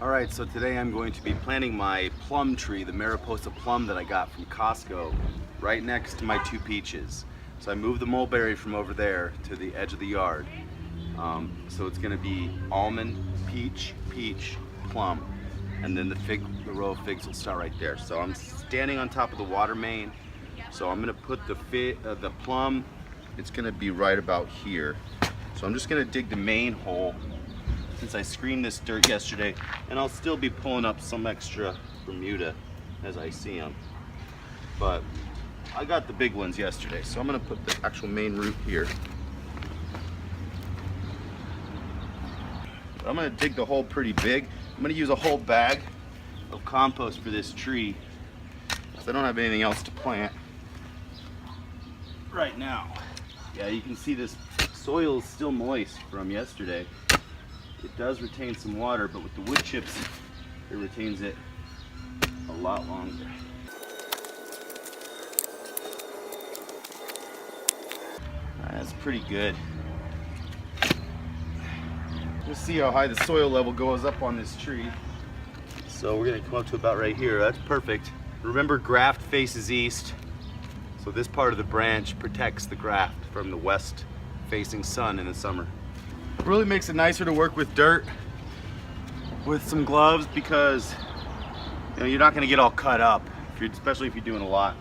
Alright, so today I'm going to be planting my plum tree, the Mariposa plum that I got from Costco, right next to my two peaches. So I moved the mulberry from over there to the edge of the yard. So it's going to be almond, peach, peach, plum, and then the row of figs will start right there. So I'm standing on top of the water main. So I'm going to put the plum, it's going to be right about here. So I'm just going to dig the main hole since I screened this dirt yesterday, and I'll still be pulling up some extra Bermuda as I see them. But I got the big ones yesterday, so I'm going to put the actual main root here. But I'm going to dig the hole pretty big. I'm going to use a whole bag of compost for this tree because I don't have anything else to plant right now. Yeah, you can see this soil is still moist from yesterday. It does retain some water, but with the wood chips, it retains it a lot longer. That's pretty good. Let's see how high the soil level goes up on this tree. So we're gonna come up to about right here. That's perfect. Remember, graft faces east. So this part of the branch protects the graft from the west facing sun in the summer. It really makes it nicer to work with dirt with some gloves because you're not going to get all cut up, especially if you're doing a lot.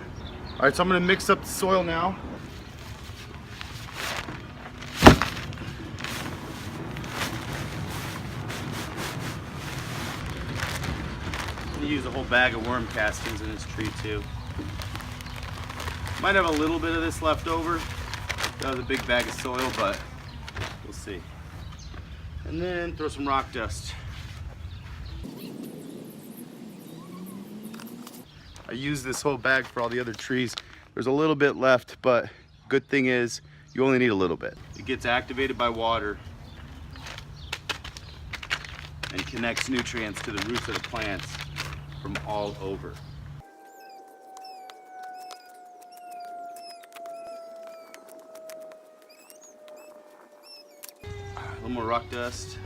All right, so I'm going to mix up the soil now. I'm going to use a whole bag of worm castings in this tree too. Might have a little bit of this left over. That was a big bag of soil, but we'll see. And then throw some rock dust. I use this whole bag for all the other trees. There's a little bit left, but good thing is you only need a little bit. It gets activated by water and connects nutrients to the roots of the plants from all over. A little more rock dust.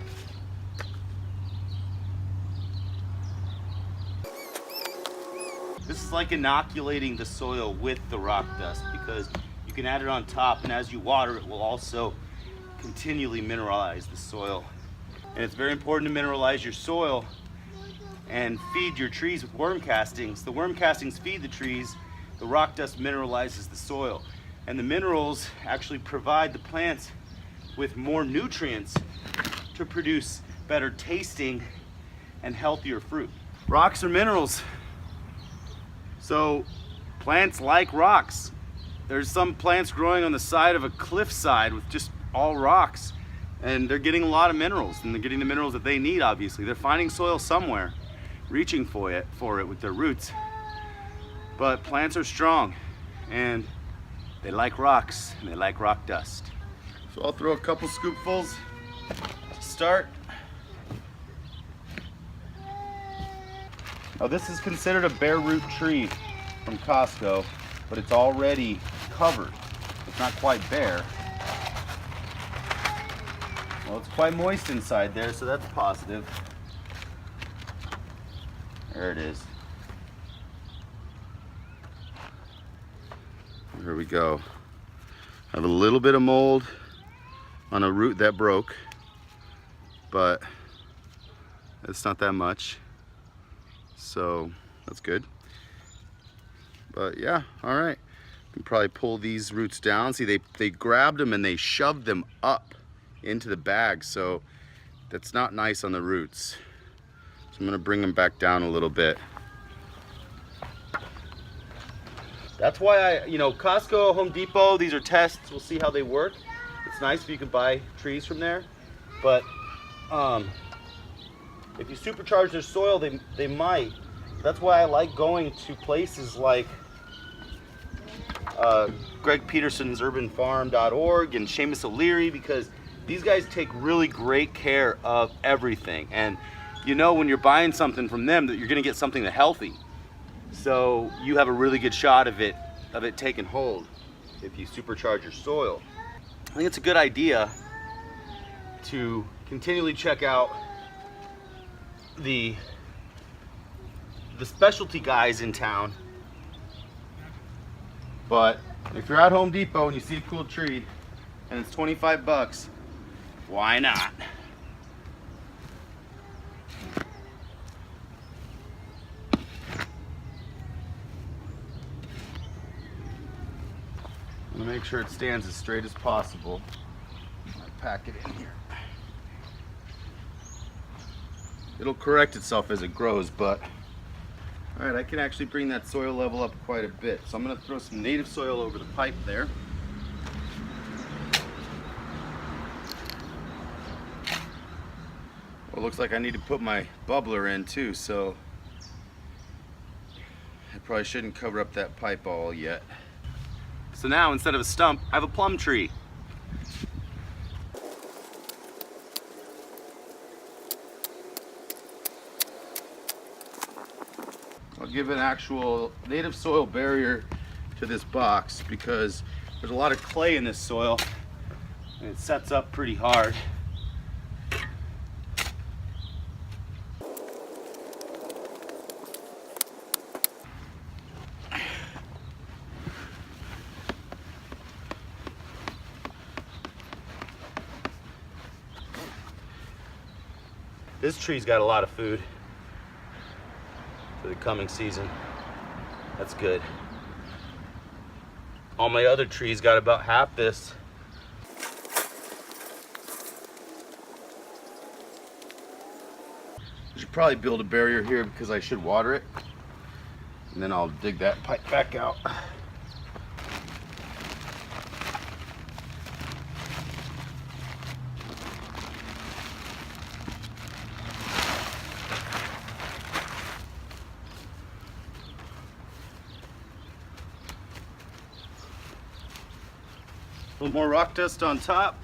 This is like inoculating the soil with the rock dust because you can add it on top, and as you water it will also continually mineralize the soil. And it's very important to mineralize your soil and feed your trees with worm castings. The worm castings feed the trees, the rock dust mineralizes the soil, and the minerals actually provide the plants with more nutrients to produce better tasting and healthier fruit. Rocks are minerals. So plants like rocks. There's some plants growing on the side of a cliffside with just all rocks, and they're getting a lot of minerals, and they're getting the minerals that they need, obviously. They're finding soil somewhere, reaching for it with their roots. But plants are strong, and they like rocks, and they like rock dust. So I'll throw a couple scoopfuls to start. Now this is considered a bare root tree from Costco, but it's already covered. It's not quite bare. Well, it's quite moist inside there, so that's positive. There it is. There we go. I have a little bit of mold on a root that broke, but it's not that much, so that's good. But yeah, all right, you can probably pull these roots down. See, they grabbed them and they shoved them up into the bag, so that's not nice on the roots. So I'm gonna bring them back down a little bit. That's why Costco, Home Depot, these are tests. We'll see how they work. It's nice if you can buy trees from there, but if you supercharge their soil, they might. That's why I like going to places like Greg Peterson's urbanfarm.org and Seamus O'Leary, because these guys take really great care of everything. And when you're buying something from them, that you're gonna get something that's healthy. So you have a really good shot of it taking hold if you supercharge your soil. I think it's a good idea to continually check out the specialty guys in town. But if you're at Home Depot and you see a cool tree and it's 25 bucks, why not? I'm gonna make sure it stands as straight as possible. I pack it in here. It'll correct itself as it grows, but all right, I can actually bring that soil level up quite a bit. So I'm gonna throw some native soil over the pipe there. Well, it looks like I need to put my bubbler in too, so I probably shouldn't cover up that pipe all yet. So now, instead of a stump, I have a plum tree. I'll give an actual native soil barrier to this box because there's a lot of clay in this soil and it sets up pretty hard. This tree's got a lot of food for the coming season. That's good. All my other trees got about half this. I should probably build a barrier here because I should water it. And then I'll dig that pipe back out. A little more rock dust on top.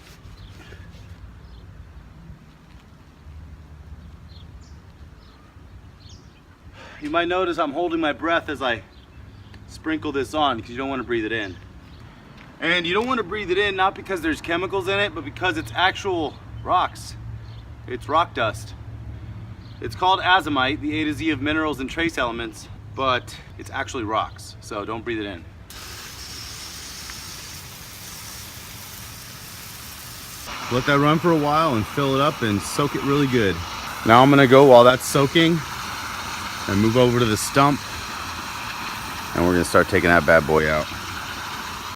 You might notice I'm holding my breath as I sprinkle this on because you don't want to breathe it in. And you don't want to breathe it in not because there's chemicals in it, but because it's actual rocks. It's rock dust. It's called Azomite, the A to Z of minerals and trace elements, but it's actually rocks, so don't breathe it in. Let that run for a while and fill it up and soak it really good. Now I'm gonna go while that's soaking and move over to the stump and we're gonna start taking that bad boy out.